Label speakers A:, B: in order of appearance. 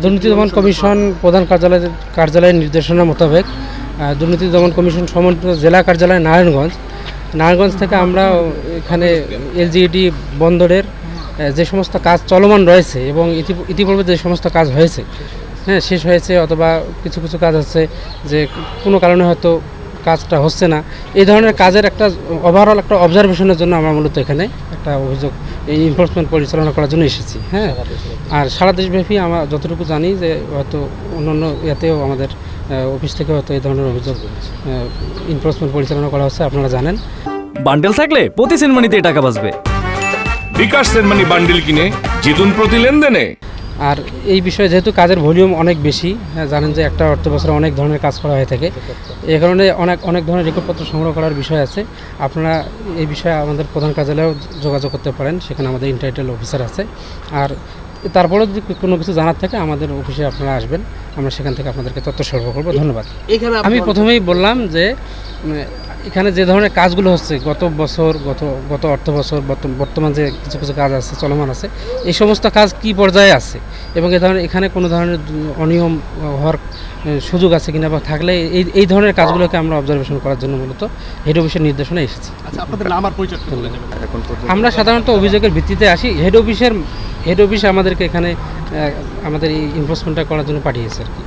A: দুর্নীতি দমন কমিশন প্রধান কার্যালয়ের নির্দেশনা মোতাবেক দুর্নীতি দমন কমিশন সমন্বিত জেলা কার্যালয় নারায়ণগঞ্জ থেকে আমরা এখানে এলজিইডি বন্দরের যে সমস্ত কাজ চলমান রয়েছে এবং ইতিপূর্বে যে সমস্ত কাজ হয়েছে, হ্যাঁ, শেষ হয়েছে অথবা কিছু কিছু কাজ আছে যে কোনো কারণে হয়তো কাজটা হচ্ছে না, এই ধরনের কাজের একটা ওভারঅল একটা অবজারভেশনের জন্য আমরা মূলত এখানে একটা অভিযোগ এই এনফোর্সমেন্ট পরিচালনা করার জন্য এসেছি। হ্যাঁ, আর সারা দেশব্যাপী আমরা যতটুকু জানি যে হয়তো অন্যান্য ইয়াতেও আমাদের অফিস থেকে হয়তো এই ধরনের অভিযোগ এনফোর্সমেন্ট পরিচালনা করা হচ্ছে, আপনারা জানেন।
B: বান্ডেল থাকলে প্রতি সেনমানিতে টাকা বাঁচবে।
C: বিকাশ সেনমানি বান্ডেল কিনে জিতুন প্রতি লেনদেনে।
A: আর এই বিষয়ে যেহেতু কাজের ভলিউম অনেক বেশি, জানেন যে একটা অর্থ বছরে অনেক ধরনের কাজ করা হয়ে থাকে, এই কারণে অনেক ধরনের রেকর্ডপত্র সংগ্রহ করার বিষয় আছে। আপনারা এই বিষয়ে আমাদের প্রধান কার্যালয়েও যোগাযোগ করতে পারেন, সেখানে আমাদের ইন্টাইটেল অফিসার আছে। আর তারপরেও যদি কোনো কিছু জানার থাকে আমাদের অফিসে আপনারা আসবেন, আমরা সেখান থেকে আপনাদেরকে তথ্য সরবরাহ করবো। ধন্যবাদ। আমি প্রথমেই বললাম যে এখানে যে ধরনের কাজগুলো হচ্ছে গত অর্থ বছর বর্তমান যে কিছু কিছু কাজ আছে চলমান আছে, এই সমস্ত কাজ কি পর্যায়ে আছে এবং এখানে কোনো ধরনের অনিয়ম হওয়ার সুযোগ আছে কিনা বা থাকলে এই ধরনের কাজগুলোকে আমরা অবজারভেশন করার জন্য মূলত হেড অফিসের নির্দেশনা এসেছি। আমরা সাধারণত অভিযোগের ভিত্তিতে আসি, হেড অফিস আমাদেরকে এখানে আমাদের এই এনফোর্সমেন্টটা করার জন্য পাঠিয়েছে আর কি।